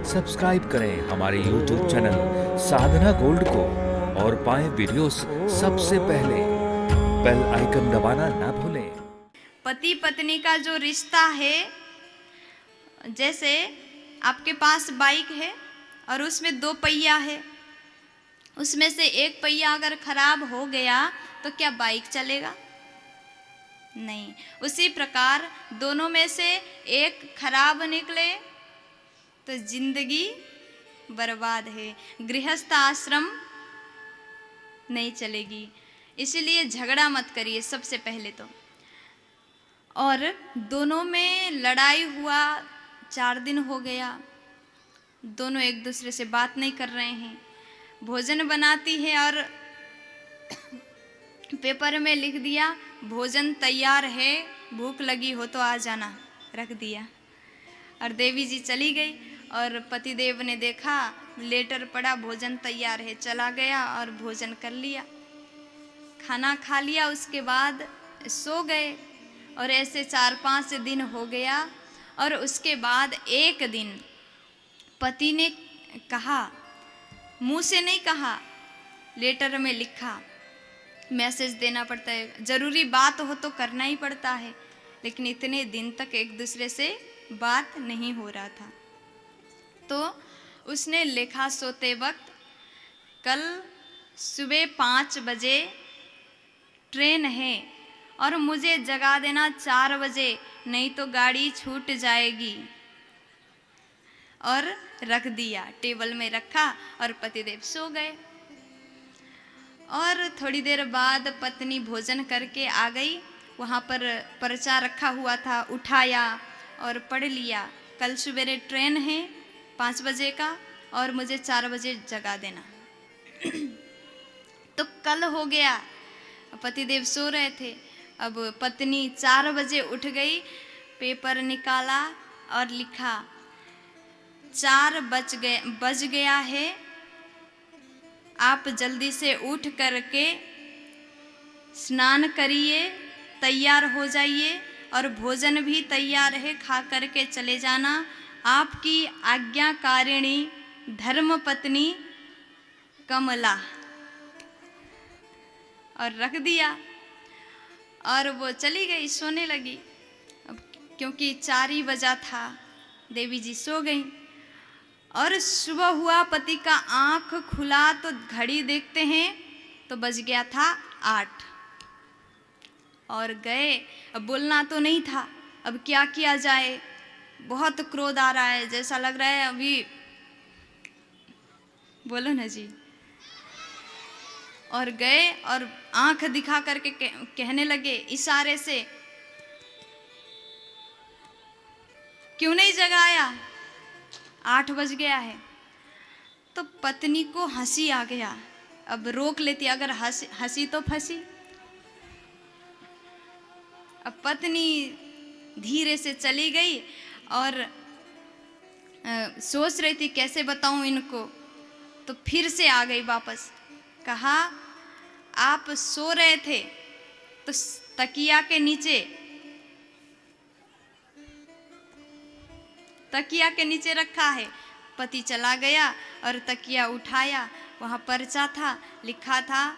Subscribe करें हमारे YouTube channel साधना gold को और पाएं वीडियोस सबसे पहले। बेल आइकन दबाना ना भूलें। पति पत्नी का जो रिश्ता है, जैसे आपके पास बाइक है और उसमें 2 पहिया है, उसमें से एक पहिया अगर खराब हो गया तो क्या बाइक चलेगा? नहीं। उसी प्रकार दोनों में से एक खराब निकले तो जिंदगी बर्बाद है, गृहस्थ आश्रम नहीं चलेगी। इसीलिए झगड़ा मत करिए सबसे पहले तो। और दोनों में लड़ाई हुआ, 4 दिन हो गया, दोनों एक दूसरे से बात नहीं कर रहे हैं। भोजन बनाती है और पेपर में लिख दिया भोजन तैयार है, भूख लगी हो तो आ जाना, रख दिया। और देवी जी चली गई और पतिदेव ने देखा लेटर पड़ा भोजन तैयार है, चला गया और भोजन कर लिया, खाना खा लिया। उसके बाद सो गए और ऐसे 4-5 दिन हो गया। और उसके बाद एक दिन पति ने कहा, मुंह से नहीं कहा, लेटर में लिखा, मैसेज देना पड़ता है, ज़रूरी बात हो तो करना ही पड़ता है, लेकिन इतने दिन तक एक दूसरे से बात नहीं हो रहा था। तो उसने लिखा सोते वक्त, कल सुबह 5 बजे ट्रेन है और मुझे जगा देना 4 बजे, नहीं तो गाड़ी छूट जाएगी। और रख दिया, टेबल में रखा और पतिदेव सो गए। और थोड़ी देर बाद पत्नी भोजन करके आ गई, वहाँ पर पर्चा रखा हुआ था, उठाया और पढ़ लिया, कल सवेरे ट्रेन है 5 बजे का और मुझे 4 बजे जगा देना। तो कल हो गया, पतिदेव सो रहे थे। अब पत्नी 4 बजे उठ गई, पेपर निकाला और लिखा 4 बज गया है, आप जल्दी से उठ करके स्नान करिए, तैयार हो जाइए और भोजन भी तैयार है, खा करके चले जाना। आपकी आज्ञाकारिणी धर्मपत्नी कमला। और रख दिया और वो चली गई, सोने लगी। अब क्योंकि 4 ही बजा था, देवी जी सो गई। और सुबह हुआ, पति का आंख खुला तो घड़ी देखते हैं तो बज गया था 8। और गए, अब बोलना तो नहीं था, अब क्या किया जाए, बहुत क्रोध आ रहा है, जैसा लग रहा है अभी, बोलो ना जी। और गए और आंख दिखा करके कहने लगे इशारे से, क्यों नहीं जगाया, 8 बज गया है। तो पत्नी को हंसी आ गया, अब रोक लेती, अगर हंसी तो फंसी। अब पत्नी धीरे से चली गई और सोच रही थी कैसे बताऊं इनको, तो फिर से आ गई वापस। कहा आप सो रहे थे तो तकिया के नीचे रखा है। पति चला गया और तकिया उठाया, वहाँ पर्चा था, लिखा था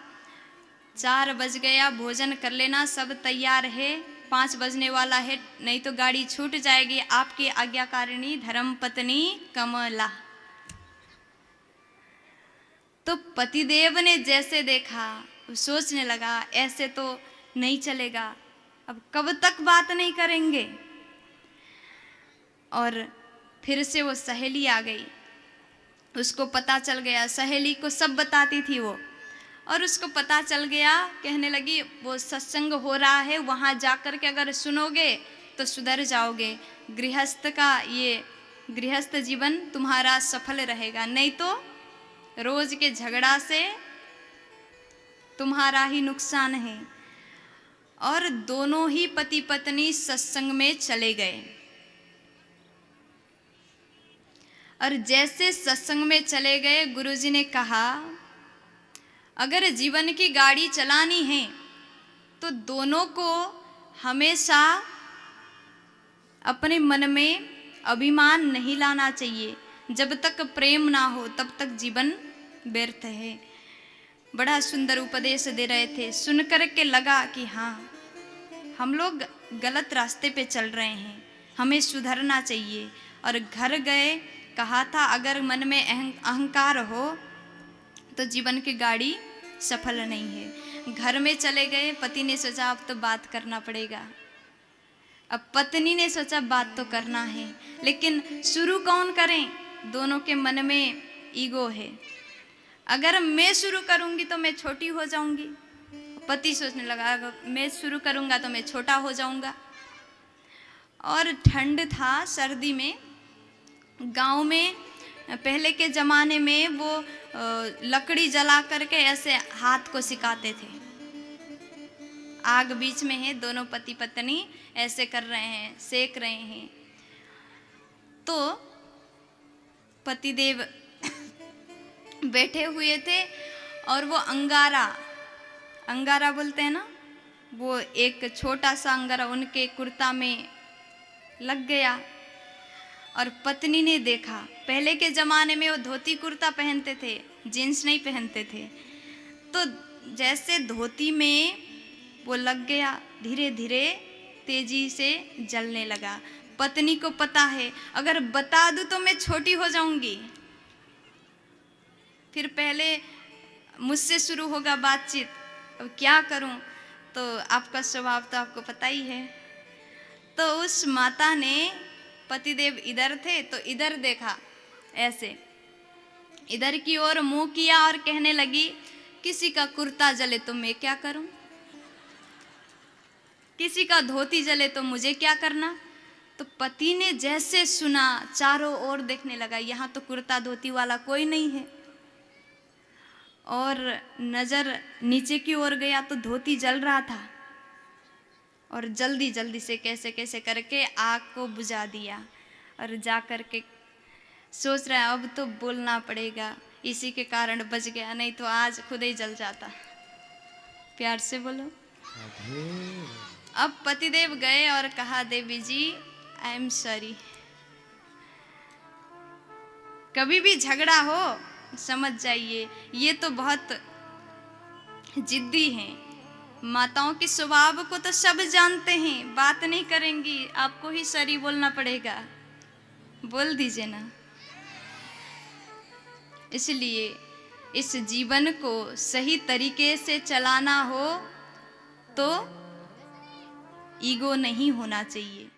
4 बज गया, भोजन कर लेना, सब तैयार है, 5 बजने वाला है, नहीं तो गाड़ी छूट जाएगी, आपकी आज्ञाकारिणी धर्मपत्नी कमला। तो पतिदेव ने जैसे देखा, सोचने लगा ऐसे तो नहीं चलेगा, अब कब तक बात नहीं करेंगे। और फिर से वो सहेली आ गई, उसको पता चल गया, सहेली को सब बताती थी वो, और उसको पता चल गया, कहने लगी वो सत्संग हो रहा है, वहाँ जाकर के अगर सुनोगे तो सुधर जाओगे, गृहस्थ जीवन तुम्हारा सफल रहेगा, नहीं तो रोज के झगड़ा से तुम्हारा ही नुकसान है। और दोनों ही पति पत्नी सत्संग में चले गए। और जैसे सत्संग में चले गए, गुरुजी ने कहा अगर जीवन की गाड़ी चलानी है तो दोनों को हमेशा अपने मन में अभिमान नहीं लाना चाहिए, जब तक प्रेम ना हो तब तक जीवन व्यर्थ है। बड़ा सुंदर उपदेश दे रहे थे। सुन कर के लगा कि हाँ, हम लोग गलत रास्ते पे चल रहे हैं, हमें सुधरना चाहिए। और घर गए, कहा था अगर मन में अहंकार हो तो जीवन की गाड़ी सफल नहीं है। घर में चले गए, पति ने सोचा अब तो बात करना पड़ेगा, अब पत्नी ने सोचा बात तो करना है, लेकिन शुरू कौन करें? दोनों के मन में ईगो है। अगर मैं शुरू करूंगी तो मैं छोटी हो जाऊंगी। पति सोचने लगा अगर मैं शुरू करूंगा तो मैं छोटा हो जाऊंगा। और ठंड था, सर्दी में, गांव में पहले के ज़माने में वो लकड़ी जला करके ऐसे हाथ को सिकाते थे। आग बीच में है, दोनों पति पत्नी ऐसे कर रहे हैं, सेक रहे हैं। तो पतिदेव बैठे हुए थे और वो अंगारा बोलते हैं ना, वो एक छोटा सा अंगारा उनके कुर्ता में लग गया। और पत्नी ने देखा, पहले के ज़माने में वो धोती कुर्ता पहनते थे, जीन्स नहीं पहनते थे। तो जैसे धोती में वो लग गया, धीरे धीरे तेजी से जलने लगा। पत्नी को पता है अगर बता दूं तो मैं छोटी हो जाऊंगी, फिर पहले मुझसे शुरू होगा बातचीत, अब क्या करूं? तो आपका स्वभाव तो आपको पता ही है। तो उस माता ने, पतिदेव इधर थे तो इधर देखा, ऐसे इधर की ओर मुंह किया और कहने लगी किसी का कुर्ता जले तो मैं क्या करूं, किसी का धोती जले तो मुझे क्या करना। तो पति ने जैसे सुना चारों ओर देखने लगा, यहाँ तो कुर्ता धोती वाला कोई नहीं है। और नजर नीचे की ओर गया तो धोती जल रहा था और जल्दी जल्दी से कैसे कैसे करके आग को बुझा दिया। और जा कर के सोच रहा है अब तो बोलना पड़ेगा, इसी के कारण बच गया, नहीं तो आज खुद ही जल जाता। प्यार से बोलो। अब पतिदेव गए और कहा देवी जी आई एम सॉरी। कभी भी झगड़ा हो समझ जाइए, ये तो बहुत जिद्दी हैं। माताओं के स्वभाव को तो सब जानते हैं, बात नहीं करेंगी, आपको ही सॉरी बोलना पड़ेगा, बोल दीजिए ना। इसलिए इस जीवन को सही तरीके से चलाना हो तो ईगो नहीं होना चाहिए।